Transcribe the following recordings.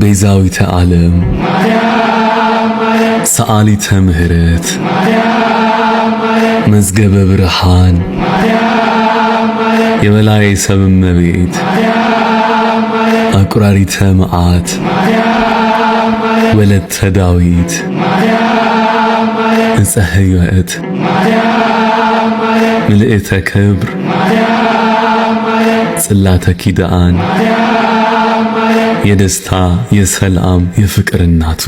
ቤዛዊተ ዓለም ሰአሊተ ምህረት መዝገበ ብርሃን የበላይ ሰብ እመቤት አቁራሪተ መዓት ወለተ ዳዊት ዕፀ ሕይወት ምልዕተ ክብር ጽላተ ኪዳን የደስታ የሰላም የፍቅር እናቱ።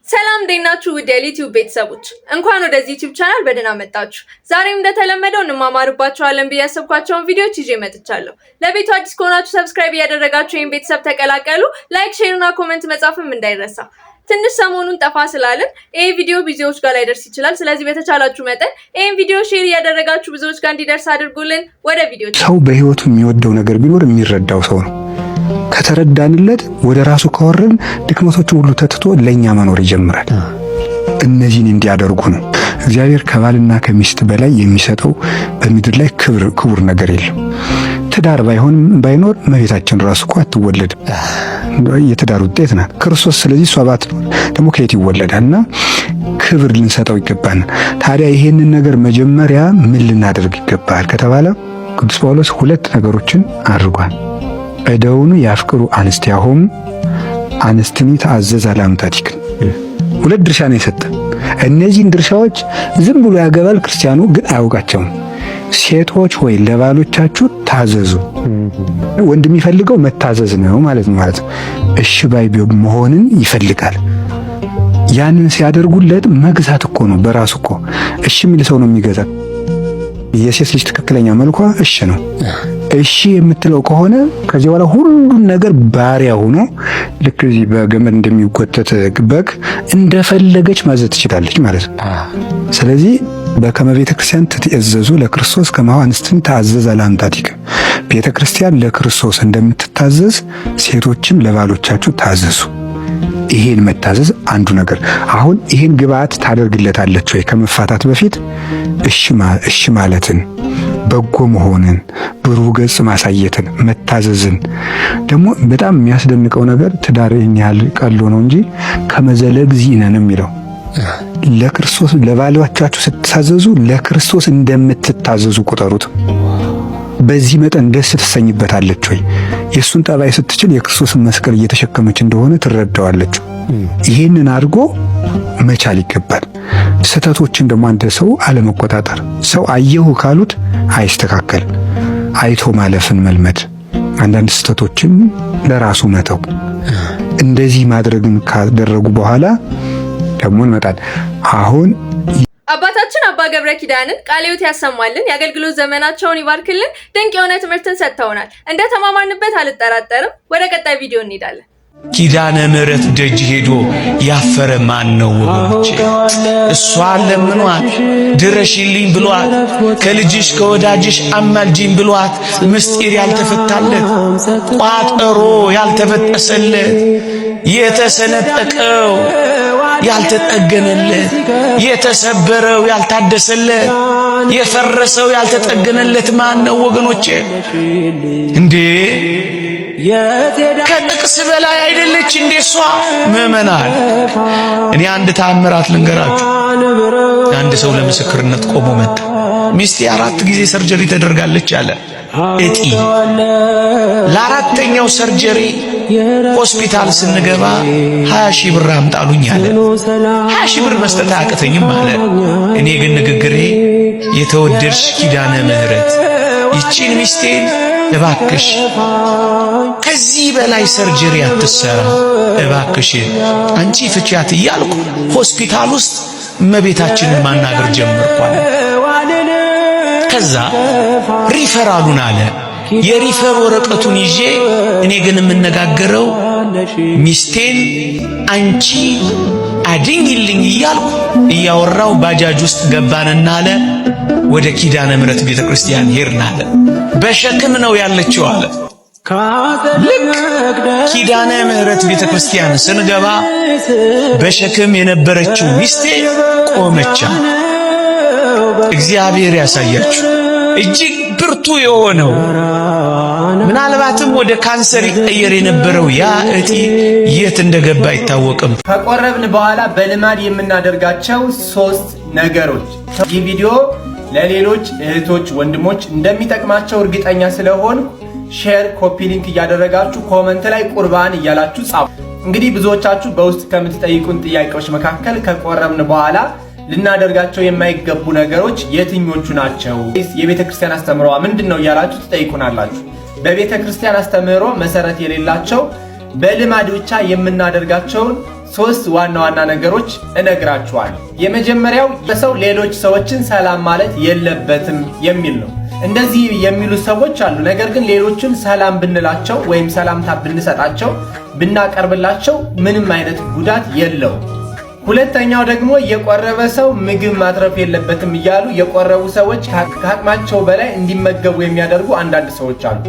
ሰላም ደህናችሁ ውድ የዩቲዩብ ቤተሰቦች እንኳን ወደዚህ ዩቲዩብ ቻናል በደህና መጣችሁ። ዛሬም እንደተለመደው እንማማርባችኋለን ብዬ ያሰብኳቸውን ቪዲዮዎች ይዤ መጥቻለሁ። ለቤቱ አዲስ ከሆናችሁ ሰብስክራይብ እያደረጋችሁ ይሄን ቤተሰብ ተቀላቀሉ። ላይክ፣ ሼር እና ኮሜንት መጻፍም እንዳይረሳ። ትንሽ ሰሞኑን ጠፋ ስላልን ይሄ ቪዲዮ ብዙዎች ጋር ላይደርስ ይችላል። ስለዚህ በተቻላችሁ መጠን ይሄን ቪዲዮ ሼር እያደረጋችሁ ብዙዎች ጋር እንዲደርስ አድርጉልን። ወደ ቪዲዮ። ሰው በህይወቱ የሚወደው ነገር ቢኖር የሚረዳው ሰው ነው። ከተረዳንለት ወደ ራሱ ካወረን ድክመቶቹ ሁሉ ተትቶ ለኛ መኖር ይጀምራል። እነዚህን እንዲያደርጉ ነው እግዚአብሔር ከባልና ከሚስት በላይ የሚሰጠው በምድር ላይ ክቡር ነገር የለም። ትዳር ባይኖር እመቤታችን ራሱ እኮ አትወለድም። የትዳር ውጤት ናት ክርስቶስ። ስለዚህ እሷ ባትኖር ደግሞ ከየት ይወለዳልና ክብር ልንሰጠው ይገባል። ታዲያ ይሄንን ነገር መጀመሪያ ምን ልናደርግ ይገባል ከተባለ ቅዱስ ጳውሎስ ሁለት ነገሮችን አድርጓል። እደውኑ ያፍቅሩ አንስቲያሆሙ አንስትኒ ተአዘዛ ለአምታቲክ። ሁለት ድርሻ ነው የሰጠ። እነዚህን ድርሻዎች ዝም ብሎ ያገባል ክርስቲያኑ ግን አያውቃቸውም። ሴቶች ሆይ ለባሎቻችሁ ታዘዙ። ወንድ የሚፈልገው መታዘዝ ነው ማለት ነው። እሺ ባይ መሆንን ይፈልጋል። ያንን ሲያደርጉለት መግዛት እኮ ነው በራሱ እኮ እሺ የሚል ሰው ነው የሚገዛ። የሴት ልጅ ትክክለኛ መልኳ እሺ ነው። እሺ የምትለው ከሆነ ከዚህ በኋላ ሁሉን ነገር ባሪያ ሆኖ ልክ እዚህ በገመድ እንደሚጎተት በግ እንደፈለገች ማዘዝ ትችላለች ማለት ነው። ስለዚህ በከመ ቤተ ክርስቲያን ትእዘዙ ለክርስቶስ ከማሁ አንስትን ተአዘዛ ለአምታቲከ። ቤተ ክርስቲያን ለክርስቶስ እንደምትታዘዝ ሴቶችም ለባሎቻችሁ ታዘዙ። ይሄን መታዘዝ አንዱ ነገር። አሁን ይሄን ግብአት ታደርግለታለች ወይ ከመፋታት በፊት እሺ ማለትን፣ በጎ መሆንን፣ ብሩህ ገጽ ማሳየትን፣ መታዘዝን። ደግሞ በጣም የሚያስደንቀው ነገር ትዳር ያህል ቀሎ ነው እንጂ ከመዘለግ ዚነን የሚለው ለክርስቶስ ለባሎቻችሁ ስትታዘዙ ለክርስቶስ እንደምትታዘዙ ቁጠሩት። በዚህ መጠን ደስ ትሰኝበታለች ወይ? የሱን ጠባይ ስትችል የክርስቶስን መስቀል እየተሸከመች እንደሆነ ትረዳዋለች። ይሄንን አድርጎ መቻል ይገባል። ስህተቶችን ደግሞ አንድ ሰው አለመቆጣጠር። ሰው አየሁ ካሉት አይስተካከልም። አይቶ ማለፍን መልመድ፣ አንዳንድ ስህተቶችን ለራሱ መተው። እንደዚህ ማድረግን ካደረጉ በኋላ ደግሞ እንመጣል። አሁን አባታችን አባ ገብረ ኪዳንን ቃለ ሕይወት ያሰማልን፣ የአገልግሎት ዘመናቸውን ይባርክልን። ድንቅ የሆነ ትምህርትን ሰጥተውናል። እንደ ተማማርንበት አልጠራጠርም። ወደ ቀጣይ ቪዲዮ እንሄዳለን። ኪዳነ ምሕረት ደጅ ሄዶ ያፈረ ማን ነው ወገኖቼ? እሷን ለምኗት ድረሽልኝ ብሏት፣ ከልጅሽ ከወዳጅሽ አማልጂኝ ብሏት፣ ምስጢር ያልተፈታለት ቋጠሮ ያልተበጠሰለት የተሰነጠቀው ያልተጠገነለት የተሰበረው ያልታደሰለት የፈረሰው ያልተጠገነለት ማን ነው ወገኖቼ? እንዴ ከጥቅስ በላይ አይደለች እንዴ እሷ? ምዕመናን እኔ አንድ ተአምራት ልንገራችሁ። አንድ ሰው ለምስክርነት ቆሞ መጣ። ሚስቴ 4 ጊዜ ሰርጀሪ ተደርጋለች አለ። እጢ ለአራተኛው ሰርጀሪ ሆስፒታል ስንገባ 20 ሺህ ብር አምጣሉኝ አለ። 20 ሺህ ብር መስጠት አያቅተኝም አለ። እኔ ግን ንግግሬ የተወደድሽ ኪዳነ ምሕረት ይቺን ሚስቴን እባክሽ ከዚህ በላይ ሰርጀሪ አትሰራ እባክሽ አንቺ ፍቻት እያልኩ ሆስፒታል ውስጥ እመቤታችንን ማናገር ጀመርኳል። ከዛ ሪፈራሉን አለ። የሪፈር ወረቀቱን ይዤ እኔ ግን የምነጋገረው ሚስቴን አንቺ አድኝልኝ እያልኩ እያወራው ባጃጅ ውስጥ ገባንና አለ ወደ ኪዳነ ምሕረት ቤተክርስቲያን ሄድን አለ። በሸክም ነው ያለችው አለ። ልክ ኪዳነ ምሕረት ቤተክርስቲያን ስንገባ በሸክም የነበረችው ሚስቴ ቆመች። እግዚአብሔር ያሳያችሁ። እጅግ ብርቱ የሆነው ምናልባትም ወደ ካንሰር ይቀየር የነበረው ያ እጢ የት እንደገባ አይታወቅም። ከቆረብን በኋላ በልማድ የምናደርጋቸው 3 ነገሮች። ይህ ቪዲዮ ለሌሎች እህቶች ወንድሞች እንደሚጠቅማቸው እርግጠኛ ስለሆን ሼር፣ ኮፒ ሊንክ እያደረጋችሁ ኮሜንት ላይ ቁርባን እያላችሁ ጻፉ። እንግዲህ ብዙዎቻችሁ በውስጥ ከምትጠይቁን ጥያቄዎች መካከል ከቆረብን በኋላ ልናደርጋቸው የማይገቡ ነገሮች የትኞቹ ናቸው? የቤተ ክርስቲያን አስተምሮ ምንድነው እያላችሁ ትጠይቁናላችሁ። በቤተ ክርስቲያን አስተምሮ መሰረት የሌላቸው በልማድ ብቻ የምናደርጋቸውን 3 ዋና ዋና ነገሮች እነግራችኋለሁ። የመጀመሪያው ሰው ሌሎች ሰዎችን ሰላም ማለት የለበትም የሚል ነው። እንደዚህ የሚሉ ሰዎች አሉ። ነገር ግን ሌሎችን ሰላም ብንላቸው ወይም ሰላምታ ብንሰጣቸው ብናቀርብላቸው ምንም አይነት ጉዳት የለውም። ሁለተኛው ደግሞ የቆረበ ሰው ምግብ ማትረፍ የለበትም እያሉ የቆረቡ ሰዎች ከአቅማቸው በላይ እንዲመገቡ የሚያደርጉ አንዳንድ ሰዎች አሉ።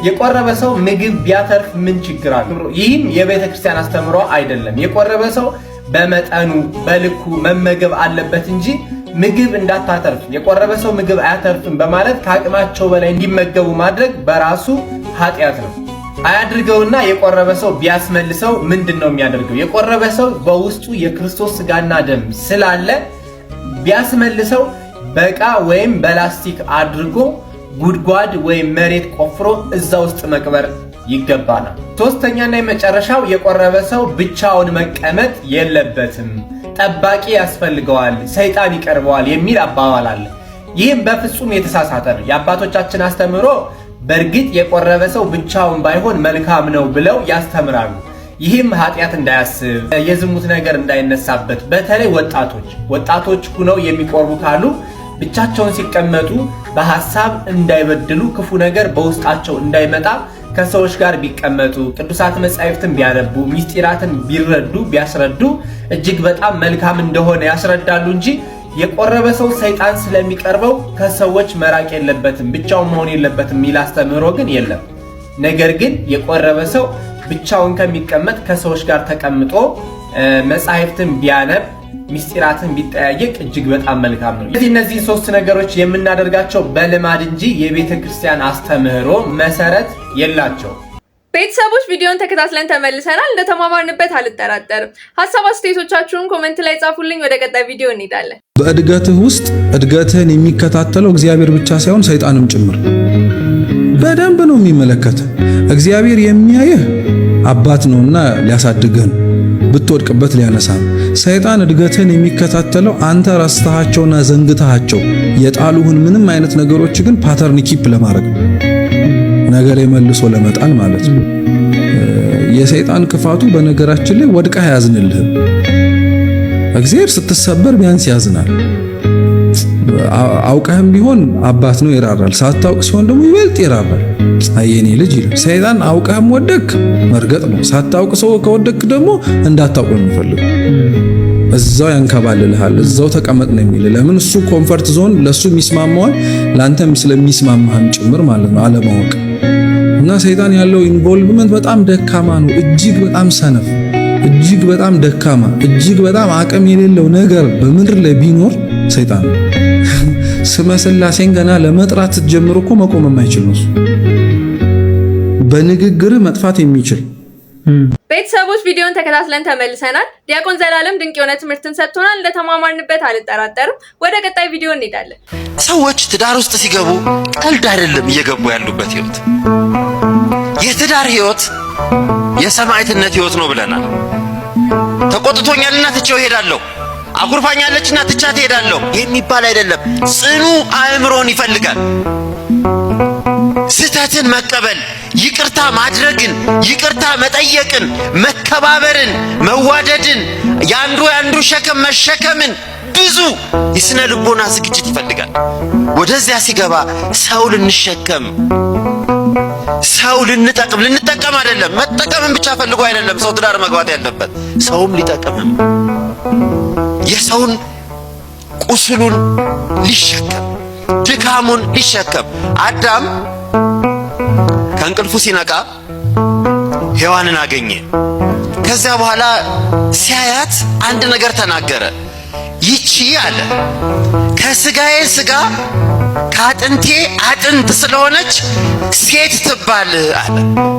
የቆረበ ሰው ምግብ ቢያተርፍ ምን ችግር አለው? ይህም የቤተ ክርስቲያን አስተምሮ አይደለም። የቆረበ ሰው በመጠኑ በልኩ መመገብ አለበት እንጂ ምግብ እንዳታተርፍ፣ የቆረበ ሰው ምግብ አያተርፍም በማለት ከአቅማቸው በላይ እንዲመገቡ ማድረግ በራሱ ኃጢአት ነው። አያድርገውና የቆረበ ሰው ቢያስመልሰው ምንድነው የሚያደርገው? የቆረበ ሰው በውስጡ የክርስቶስ ስጋና ደም ስላለ ቢያስመልሰው በቃ ወይም በላስቲክ አድርጎ ጉድጓድ ወይም መሬት ቆፍሮ እዛ ውስጥ መቅበር ይገባናል። ሶስተኛና የመጨረሻው የቆረበ ሰው ብቻውን መቀመጥ የለበትም፣ ጠባቂ ያስፈልገዋል፣ ሰይጣን ይቀርበዋል የሚል አባባል አለ። ይህም በፍጹም የተሳሳተ ነው። የአባቶቻችን አስተምሮ በእርግጥ የቆረበ ሰው ብቻውን ባይሆን መልካም ነው ብለው ያስተምራሉ። ይህም ኃጢአት እንዳያስብ፣ የዝሙት ነገር እንዳይነሳበት፣ በተለይ ወጣቶች ሁነው የሚቆርቡ ካሉ ብቻቸውን ሲቀመጡ በሐሳብ እንዳይበድሉ፣ ክፉ ነገር በውስጣቸው እንዳይመጣ ከሰዎች ጋር ቢቀመጡ፣ ቅዱሳት መጻሕፍትን ቢያነቡ፣ ሚስጢራትን ቢረዱ ቢያስረዱ እጅግ በጣም መልካም እንደሆነ ያስረዳሉ እንጂ የቆረበ ሰው ሰይጣን ስለሚቀርበው ከሰዎች መራቅ የለበትም፣ ብቻውን መሆን የለበትም የሚል አስተምህሮ ግን የለም። ነገር ግን የቆረበ ሰው ብቻውን ከሚቀመጥ ከሰዎች ጋር ተቀምጦ መጻሕፍትን ቢያነብ፣ ሚስጢራትን ቢጠያየቅ እጅግ በጣም መልካም ነው። እነዚህ 3 ነገሮች የምናደርጋቸው በልማድ እንጂ የቤተ ክርስቲያን አስተምህሮ መሰረት የላቸው። ቤተሰቦች ቪዲዮን ተከታትለን ተመልሰናል። እንደተማማርንበት አልጠራጠርም። ሐሳብ አስተያየቶቻችሁን ኮሜንት ላይ ጻፉልኝ። ወደ ቀጣይ ቪዲዮ እንሄዳለን። በእድገትህ ውስጥ እድገትህን የሚከታተለው እግዚአብሔር ብቻ ሳይሆን ሰይጣንም ጭምር በደንብ ነው የሚመለከተው። እግዚአብሔር የሚያየህ አባት ነውና ሊያሳድግህ ነው፣ ብትወድቅበት ሊያነሳ ነው። ሰይጣን እድገትህን የሚከታተለው አንተ ረስተሃቸውና ዘንግተሃቸው የጣሉህን ምንም አይነት ነገሮች ግን ፓተርን ኪፕ ለማድረግ ነው፣ ነገር መልሶ ለመጣል ማለት ነው። የሰይጣን ክፋቱ በነገራችን ላይ ወድቀህ አያዝንልህም። እግዚአብሔር ስትሰበር ቢያንስ ያዝናል። አውቀህም ቢሆን አባት ነው ይራራል፣ ሳታውቅ ሲሆን ደግሞ ይበልጥ ይራራል። አየኔ ልጅ ይላል ሰይጣን። አውቀህም ወደክ መርገጥ ነው፣ ሳታውቅ ሰው ከወደክ ደግሞ እንዳታውቅ ነው የሚፈልገው። እዛው ያንከባልልሃል፣ እዛው ተቀመጥ ነው የሚል። ለምን? እሱ ኮምፈርት ዞን ለሱ የሚስማማው ላንተም ስለሚስማማህም ጭምር ማለት ነው አለማወቅ። እና ሰይጣን ያለው ኢንቮልቭመንት በጣም ደካማ ነው። እጅግ በጣም ሰነፍ፣ እጅግ በጣም ደካማ፣ እጅግ በጣም አቅም የሌለው ነገር በምድር ላይ ቢኖር ሰይጣን ነው። ስመ ሥላሴን ገና ለመጥራት ስትጀምር እኮ መቆም የማይችል ነው። በንግግር መጥፋት የሚችል ቤተሰቦች ቪዲዮን ተከታትለን ተመልሰናል። ዲያቆን ዘላለም ድንቅ የሆነ ትምህርትን ሰጥቶናል። እንደተማማርንበት አልጠራጠርም። ወደ ቀጣይ ቪዲዮ እንሄዳለን። ሰዎች ትዳር ውስጥ ሲገቡ ቀልድ አይደለም እየገቡ ያሉበት ህይወት። የትዳር ህይወት የሰማዕትነት ህይወት ነው ብለናል። ተቆጥቶኛልና ትቼው ሄዳለሁ፣ አኩርፋኛለችና ትቻት ሄዳለሁ የሚባል አይደለም። ጽኑ አእምሮን ይፈልጋል። ስህተትን መቀበል፣ ይቅርታ ማድረግን፣ ይቅርታ መጠየቅን፣ መከባበርን፣ መዋደድን፣ ያንዱ ሸክም መሸከምን፣ ብዙ የስነ ልቦና ዝግጅት ይፈልጋል። ወደዚያ ሲገባ ሰው ልንሸከም፣ ሰው ልንጠቀም አይደለም። መጠቀምን ብቻ ፈልጎ አይደለም ሰው ትዳር መግባት ያለበት፣ ሰውም ሊጠቅምም የሰውን ቁስሉን ሊሸከም፣ ድካሙን ሊሸከም። አዳም ከእንቅልፉ ሲነቃ ሔዋንን አገኘ። ከዚያ በኋላ ሲያያት አንድ ነገር ተናገረ። ይቺ አለ ከስጋዬ ስጋ ከአጥንቴ አጥንት ስለሆነች ሴት ትባል አለ።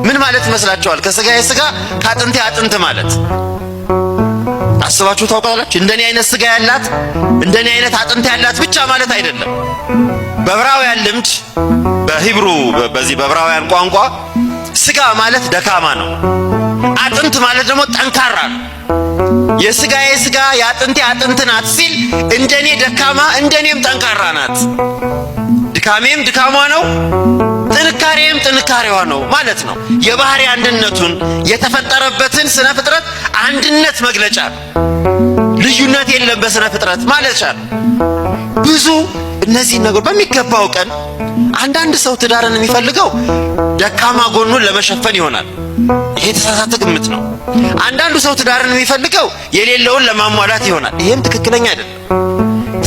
ምን ማለት ይመስላችኋል? ከስጋዬ ስጋ ከአጥንቴ አጥንት ማለት አስባችሁ ታውቃላችሁ? እንደኔ አይነት ስጋ ያላት እንደኔ አይነት አጥንት ያላት ብቻ ማለት አይደለም። በዕብራውያን ልምድ በሂብሩ በዚህ በዕብራውያን ቋንቋ ስጋ ማለት ደካማ ነው። አጥንት ማለት ደግሞ ጠንካራ ነው። የስጋዬ ስጋ የአጥንቴ አጥንት ናት ሲል እንደኔ ደካማ እንደኔም ጠንካራ ናት። ድካሜም ድካሟ ነው፣ ጥንካሬም ጥንካሬዋ ነው ማለት ነው። የባህሪ አንድነቱን የተፈጠረበትን ስነ ፍጥረት አንድነት መግለጫ ነው። ልዩነት የለም በስነ ፍጥረት ማለት ነው። ብዙ እነዚህ ነገር በሚገባው ቀን አንዳንድ ሰው ትዳርን የሚፈልገው ደካማ ጎኑን ለመሸፈን ይሆናል። ይሄ የተሳሳተ ግምት ነው። አንዳንዱ ሰው ትዳርን የሚፈልገው የሌለውን ለማሟላት ይሆናል። ይሄም ትክክለኛ አይደለም።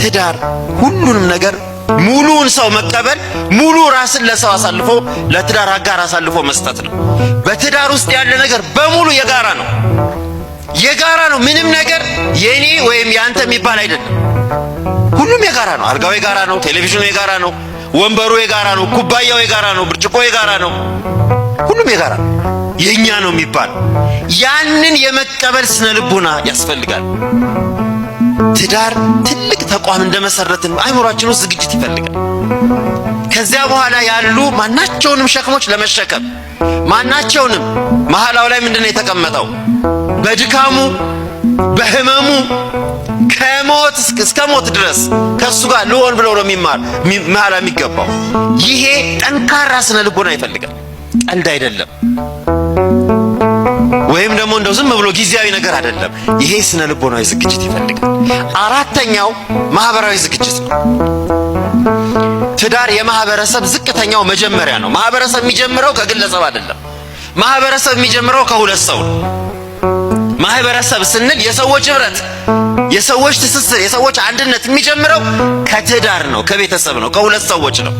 ትዳር ሁሉንም ነገር ሙሉውን ሰው መቀበል፣ ሙሉ ራስን ለሰው አሳልፎ ለትዳር አጋር አሳልፎ መስጠት ነው። በትዳር ውስጥ ያለ ነገር በሙሉ የጋራ ነው። የጋራ ነው። ምንም ነገር የኔ ወይም ያንተ የሚባል አይደለም። ሁሉም የጋራ ነው። አልጋው የጋራ ነው። ቴሌቪዥኑ የጋራ ነው። ወንበሩ የጋራ ነው። ኩባያው የጋራ ነው። ብርጭቆ የጋራ ነው። ሁሉም የጋራ ነው። የኛ ነው የሚባል ያንን የመቀበል ስነ ልቦና ያስፈልጋል። ትዳር ትልቅ ተቋም እንደመሰረትን አይምሮአችን ውስጥ ዝግጅት ይፈልጋል። ከዚያ በኋላ ያሉ ማናቸውንም ሸክሞች ለመሸከም ማናቸውንም መሐላው ላይ ምንድነው የተቀመጠው? በድካሙ በህመሙ ከሞት እስከ ሞት ድረስ ከሱ ጋር ልሆን ብሎ ነው መሐላ የሚገባው። ይሄ ጠንካራ ስነ ልቦና ይፈልጋል። ቀልድ አይደለም። ወይም ደግሞ እንደው ዝም ብሎ ጊዜያዊ ነገር አይደለም። ይሄ ስነ ልቦናዊ ዝግጅት ይፈልጋል። አራተኛው ማህበራዊ ዝግጅት ነው። ትዳር የማህበረሰብ ዝቅተኛው መጀመሪያ ነው። ማህበረሰብ የሚጀምረው ከግለሰብ አይደለም። ማህበረሰብ የሚጀምረው ከሁለት ሰው ነው። ማህበረሰብ ስንል የሰዎች ህብረት፣ የሰዎች ትስስር፣ የሰዎች አንድነት የሚጀምረው ከትዳር ነው፣ ከቤተሰብ ነው፣ ከሁለት ሰዎች ነው።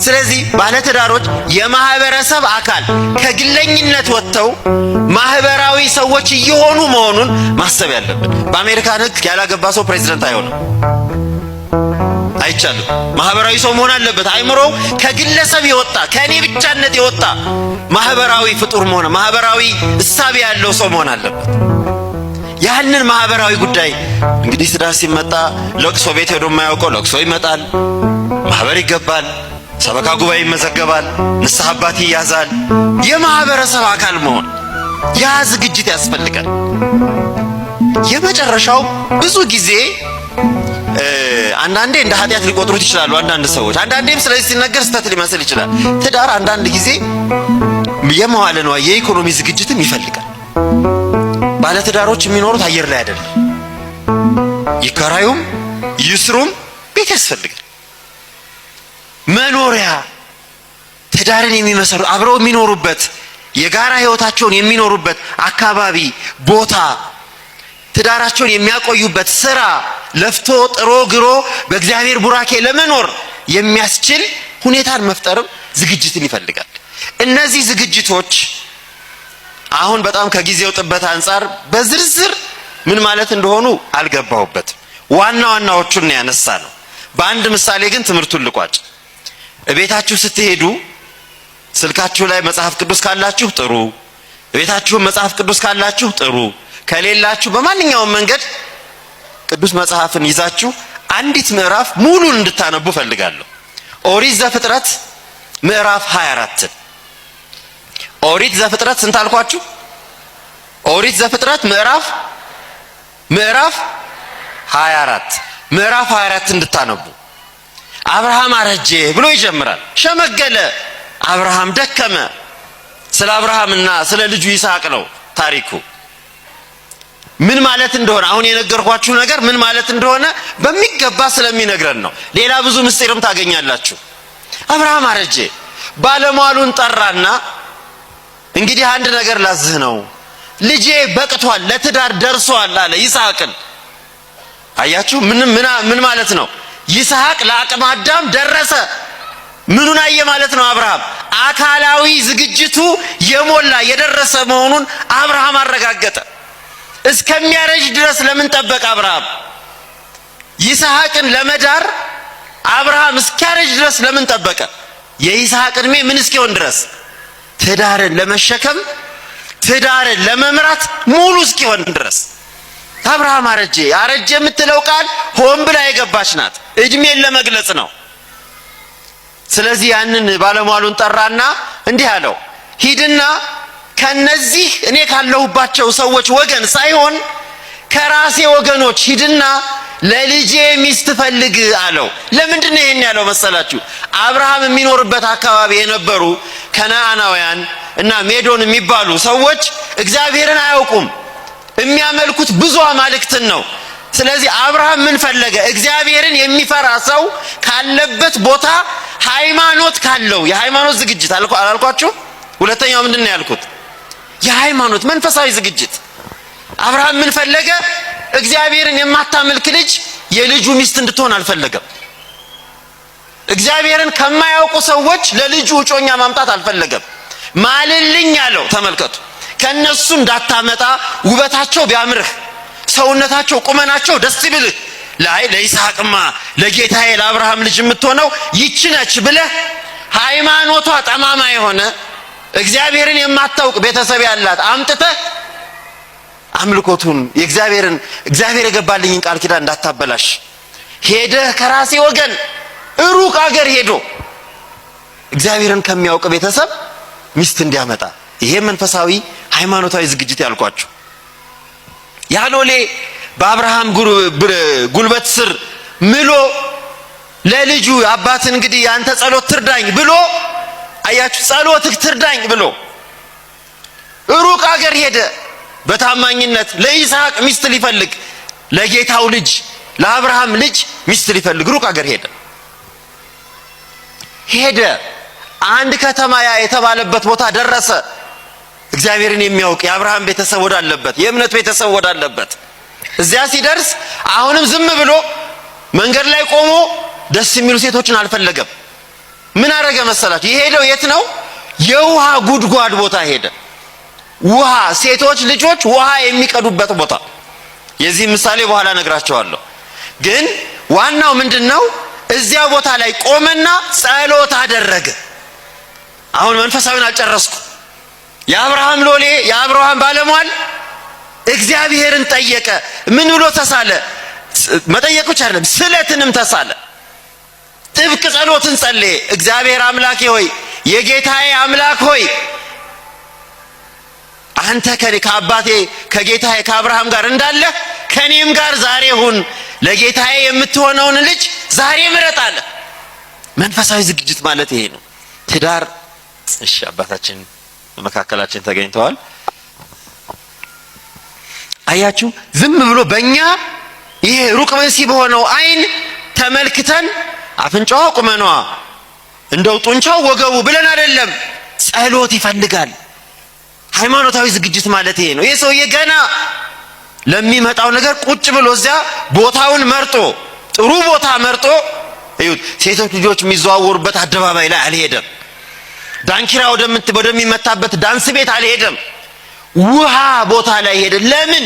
ስለዚህ ባለትዳሮች የማህበረሰብ አካል ከግለኝነት ወጥተው ማህበራዊ ሰዎች እየሆኑ መሆኑን ማሰብ ያለብን። በአሜሪካን ሕግ ያላገባ ሰው ፕሬዝዳንት አይሆንም፣ አይቻልም። ማህበራዊ ሰው መሆን አለበት። አይምሮው ከግለሰብ የወጣ ከኔ ብቻነት የወጣ ማህበራዊ ፍጡር መሆን፣ ማህበራዊ እሳቤ ያለው ሰው መሆን አለበት። ያንን ማህበራዊ ጉዳይ እንግዲህ ትዳር ሲመጣ ለቅሶ ቤት ሄዶ የማያውቀው ለቅሶ ይመጣል፣ ማህበር ይገባል፣ ሰበካ ጉባኤ ይመዘገባል፣ ንስሐ አባት ይያዛል። የማህበረሰብ አካል መሆን ያ ዝግጅት ያስፈልጋል። የመጨረሻው ብዙ ጊዜ አንዳንዴ እንደ ኃጢአት ሊቆጥሩት ይችላሉ አንዳንድ ሰዎች። አንዳንዴም ስለዚህ ሲነገር ስተት ሊመስል ይችላል። ትዳር አንዳንድ ጊዜ የመዋለ ንዋይ የኢኮኖሚ ዝግጅትም ይፈልጋል። ባለትዳሮች የሚኖሩት አየር ላይ አይደለም። ይከራዩም ይስሩም ቤት ያስፈልጋል። መኖሪያ ትዳርን የሚመሰሩ አብረው የሚኖሩበት የጋራ ህይወታቸውን የሚኖሩበት አካባቢ ቦታ፣ ትዳራቸውን የሚያቆዩበት ስራ፣ ለፍቶ ጥሮ ግሮ በእግዚአብሔር ቡራኬ ለመኖር የሚያስችል ሁኔታን መፍጠርም ዝግጅትን ይፈልጋል። እነዚህ ዝግጅቶች አሁን በጣም ከጊዜው ጥበት አንፃር በዝርዝር ምን ማለት እንደሆኑ አልገባሁበትም። ዋና ዋናዎቹን ነው ያነሳ ነው። በአንድ ምሳሌ ግን ትምህርቱን ልቋጭ። እቤታችሁ ስትሄዱ ስልካችሁ ላይ መጽሐፍ ቅዱስ ካላችሁ ጥሩ፣ እቤታችሁ መጽሐፍ ቅዱስ ካላችሁ ጥሩ፣ ከሌላችሁ በማንኛውም መንገድ ቅዱስ መጽሐፍን ይዛችሁ አንዲት ምዕራፍ ሙሉን እንድታነቡ ፈልጋለሁ። ኦሪት ዘፍጥረት ምዕራፍ 24 ኦሪት ዘፍጥረት ስንት አልኳችሁ? ኦሪት ዘፍጥረት ምዕራፍ 24 ምዕራፍ 24 እንድታነቡ። አብርሃም አረጀ ብሎ ይጀምራል። ሸመገለ፣ አብርሃም ደከመ። ስለ አብርሃምና ስለ ልጁ ይስሐቅ ነው ታሪኩ። ምን ማለት እንደሆነ አሁን የነገርኳችሁ ነገር ምን ማለት እንደሆነ በሚገባ ስለሚነግረን ነው። ሌላ ብዙ ምስጢርም ታገኛላችሁ። አብርሃም አረጀ፣ ባለሟሉን ጠራና እንግዲህ አንድ ነገር ላዝህ ነው፣ ልጄ በቅቷል፣ ለትዳር ደርሷል አለ ይስሐቅን። አያችሁ ምን ማለት ነው? ይስሐቅ ለአቅመ አዳም ደረሰ። ምኑን አየ ማለት ነው? አብርሃም አካላዊ ዝግጅቱ የሞላ የደረሰ መሆኑን አብርሃም አረጋገጠ። እስከሚያረጅ ድረስ ለምን ጠበቀ አብርሃም? ይስሐቅን ለመዳር አብርሃም እስኪያረጅ ድረስ ለምን ጠበቀ? የይስሐቅ ዕድሜ ምን እስኪሆን ድረስ? ትዳርን ለመሸከም ትዳርን ለመምራት ሙሉ እስኪሆን ድረስ። አብርሃም አረጀ። አረጀ የምትለው ቃል ሆን ብላ የገባች ናት፣ እድሜን ለመግለጽ ነው። ስለዚህ ያንን ባለሟሉን ጠራና እንዲህ አለው፣ ሂድና ከነዚህ እኔ ካለሁባቸው ሰዎች ወገን ሳይሆን ከራሴ ወገኖች ሂድና ለልጄ ሚስት ፈልግ አለው። ለምንድን ነው ይሄን ያለው መሰላችሁ? አብርሃም የሚኖርበት አካባቢ የነበሩ ከነዓናውያን እና ሜዶን የሚባሉ ሰዎች እግዚአብሔርን አያውቁም። የሚያመልኩት ብዙ አማልክትን ነው። ስለዚህ አብርሃም ምን ፈለገ? እግዚአብሔርን የሚፈራ ሰው ካለበት ቦታ ሃይማኖት ካለው የሃይማኖት ዝግጅት አላልኳችሁ? ሁለተኛው ምንድን ነው ያልኩት? የሃይማኖት መንፈሳዊ ዝግጅት። አብርሃም ምን ፈለገ? እግዚአብሔርን የማታመልክ ልጅ የልጁ ሚስት እንድትሆን አልፈለገም። እግዚአብሔርን ከማያውቁ ሰዎች ለልጁ እጮኛ ማምጣት አልፈለገም። ማልልኝ አለው። ተመልከቱ፣ ከነሱ እንዳታመጣ ውበታቸው ቢያምርህ፣ ሰውነታቸው፣ ቁመናቸው ደስ ይብልህ፣ ለይስሐቅማ ለጌታዬ ለአብርሃም ልጅ የምትሆነው ይህች ነች ብለህ ሃይማኖቷ ጠማማ የሆነ እግዚአብሔርን የማታውቅ ቤተሰብ ያላት አምጥተህ አምልኮቱን እግዚአብሔር የገባልኝን ቃል ኪዳን እንዳታበላሽ ሄደህ ከራሴ ወገን ሩቅ አገር ሄዶ እግዚአብሔርን ከሚያውቅ ቤተሰብ ሚስት እንዲያመጣ። ይሄ መንፈሳዊ ሃይማኖታዊ ዝግጅት ያልኳችሁ። ያሎሌ በአብርሃም ጉልበት ስር ምሎ ለልጁ አባት እንግዲህ አንተ ጸሎት ትርዳኝ ብሎ አያችሁ፣ ጸሎትህ ትርዳኝ ብሎ ሩቅ አገር ሄደ። በታማኝነት ለይስሐቅ ሚስት ሊፈልግ ለጌታው ልጅ ለአብርሃም ልጅ ሚስት ሊፈልግ ሩቅ አገር ሄደ። አንድ ከተማ ያ የተባለበት ቦታ ደረሰ። እግዚአብሔርን የሚያውቅ የአብርሃም ቤተሰብ ወዳለበት የእምነት ቤተሰብ ወዳለበት እዚያ ሲደርስ አሁንም ዝም ብሎ መንገድ ላይ ቆሞ ደስ የሚሉ ሴቶችን አልፈለገም። ምን አረገ መሰላችሁ? የሄደው የት ነው? የውሃ ጉድጓድ ቦታ ሄደ። ውሃ ሴቶች ልጆች ውሃ የሚቀዱበት ቦታ። የዚህ ምሳሌ በኋላ ነግራቸዋለሁ። ግን ዋናው ምንድነው? እዚያ ቦታ ላይ ቆመና ጸሎት አደረገ። አሁን መንፈሳዊን አልጨረስኩ። የአብርሃም ሎሌ የአብርሃም ባለሟል እግዚአብሔርን ጠየቀ። ምን ብሎ ተሳለ? መጠየቅ ብቻ አይደለም፣ ስለትንም ተሳለ። ጥብቅ ጸሎትን ጸለየ። እግዚአብሔር አምላኬ ሆይ፣ የጌታዬ አምላክ ሆይ፣ አንተ ከአባቴ ከጌታዬ ከአብርሃም ጋር እንዳለ ከኔም ጋር ዛሬ ሁን፣ ለጌታዬ የምትሆነውን ልጅ ዛሬ ምረጥ አለ። መንፈሳዊ ዝግጅት ማለት ይሄ ነው። ትዳር። እሺ፣ አባታችን በመካከላችን ተገኝተዋል። አያችሁ፣ ዝም ብሎ በእኛ ይሄ ሩቅ መሲ በሆነው አይን ተመልክተን አፍንጫዋ ቁመኗ እንደው ጡንቻው ወገቡ ብለን አይደለም። ጸሎት ይፈልጋል። ሃይማኖታዊ ዝግጅት ማለት ይሄ ነው። ይሄ ሰውዬ ገና ለሚመጣው ነገር ቁጭ ብሎ እዚያ ቦታውን መርጦ ጥሩ ቦታ መርጦ እዩት። ሴቶች ልጆች የሚዘዋወሩበት አደባባይ ላይ አልሄደም። ዳንኪራ ወደሚመታበት ዳንስ ቤት አልሄደም። ውሃ ቦታ ላይ ሄደ። ለምን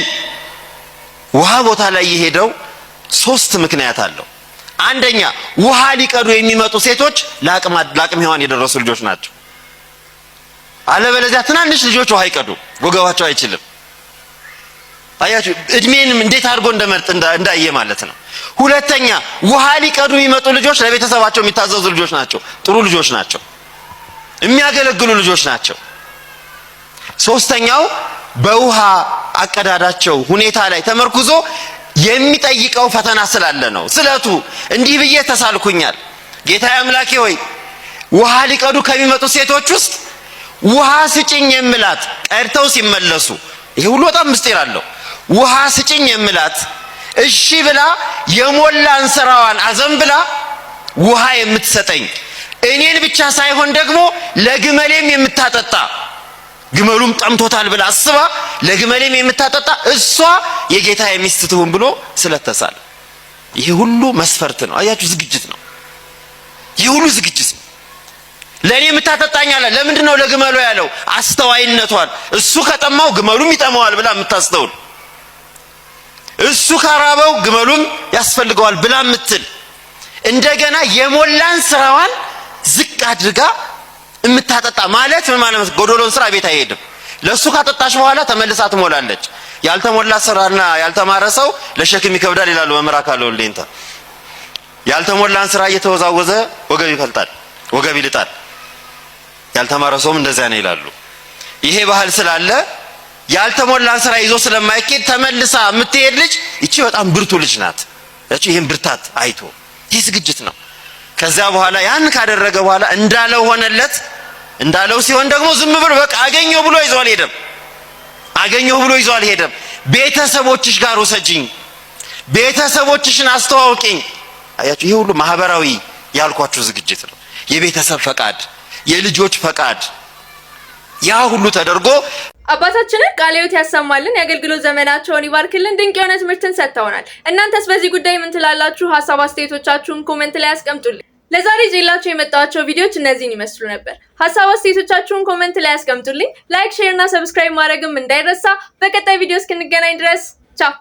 ውሃ ቦታ ላይ የሄደው? ሶስት ምክንያት አለው። አንደኛ፣ ውሃ ሊቀዱ የሚመጡ ሴቶች ለአቅመ ሔዋን የደረሱ ልጆች ናቸው። አለበለዚያ ትናንሽ ልጆች ውሃ ይቀዱ፣ ወገባቸው አይችልም። አያችሁ እድሜንም እንዴት አድርጎ እንደመርጥ እንዳየ ማለት ነው። ሁለተኛ፣ ውሃ ሊቀዱ የሚመጡ ልጆች ለቤተሰባቸው የሚታዘዙ ልጆች ናቸው፣ ጥሩ ልጆች ናቸው፣ የሚያገለግሉ ልጆች ናቸው። ሶስተኛው፣ በውሃ አቀዳዳቸው ሁኔታ ላይ ተመርኩዞ የሚጠይቀው ፈተና ስላለ ነው። ስለቱ እንዲህ ብዬ ተሳልኩኛል፣ ጌታዬ አምላኬ ሆይ ውሃ ሊቀዱ ከሚመጡ ሴቶች ውስጥ ውሃ ስጭኝ የምላት ቀድተው ሲመለሱ፣ ይሄ ሁሉ በጣም ምስጢር አለው። ውሃ ስጭኝ የምላት እሺ ብላ የሞላ እንስራዋን አዘንብላ ውሃ የምትሰጠኝ እኔን ብቻ ሳይሆን ደግሞ ለግመሌም የምታጠጣ፣ ግመሉም ጠምቶታል ብላ አስባ ለግመሌም የምታጠጣ እሷ የጌታዬ ሚስት ትሁን ብሎ ስለተሳለ፣ ይሄ ሁሉ መስፈርት ነው። አያችሁ ዝግጅት ነው። ይሄ ሁሉ ዝግጅት ነው። ለኔ የምታጠጣኝ አለ። ለምንድን ነው ለግመሉ ያለው? አስተዋይነቷን፣ እሱ ከጠማው ግመሉም ይጠማዋል ብላ የምታስተውል፣ እሱ ካራበው ግመሉም ያስፈልገዋል ብላ የምትል፣ እንደገና የሞላን ስራዋን ዝቅ አድርጋ እምታጠጣ ማለት ምን ማለት ጎዶሎን ስራ ቤት አይሄድም። ለሱ ካጠጣሽ በኋላ ተመልሳ ትሞላለች። ያልተሞላ ስራና ያልተማረ ሰው ለሸክም ይከብዳል ይላሉ መምህር አካለ ወልዴንታ። ያልተሞላን ስራ እየተወዛወዘ ወገብ ይፈልጣል፣ ወገብ ይልጣል። ያልተማረ ሰውም እንደዚያ ነው ይላሉ። ይሄ ባህል ስላለ ያልተሞላን ስራ ይዞ ስለማይኬድ ተመልሳ የምትሄድ ልጅ ይቺ በጣም ብርቱ ልጅ ናት። እቺ ይሄን ብርታት አይቶ ይህ ዝግጅት ነው። ከዚያ በኋላ ያን ካደረገ በኋላ እንዳለው ሆነለት። እንዳለው ሲሆን ደግሞ ዝም ብሎ በቃ አገኘው ብሎ ይዞ አልሄደም። አገኘው ብሎ ይዞ አልሄደም። ቤተሰቦችሽ ጋር ወሰጂኝ፣ ቤተሰቦችሽን አስተዋውቂኝ። አያችሁ፣ ይሄ ሁሉ ማህበራዊ ያልኳችሁ ዝግጅት ነው። የቤተሰብ ፈቃድ፣ የልጆች ፈቃድ፣ ያ ሁሉ ተደርጎ አባታችንን ቃለ ሕይወት ያሰማልን፣ የአገልግሎት ዘመናቸውን ይባርክልን። ድንቅ የሆነ ትምህርትን ሰጥተውናል። እናንተስ በዚህ ጉዳይ ምን ትላላችሁ? ሀሳብ አስተያየቶቻችሁን ኮሜንት ላይ አስቀምጡልኝ። ለዛሬ ይዤላችሁ የመጣኋቸው ቪዲዮዎች እነዚህን ይመስሉ ነበር። ሀሳብ አስተያየቶቻችሁን ኮሜንት ላይ አስቀምጡልኝ። ላይክ፣ ሼር እና ሰብስክራይብ ማድረግም እንዳይረሳ። በቀጣይ ቪዲዮ እስክንገናኝ ድረስ ቻው።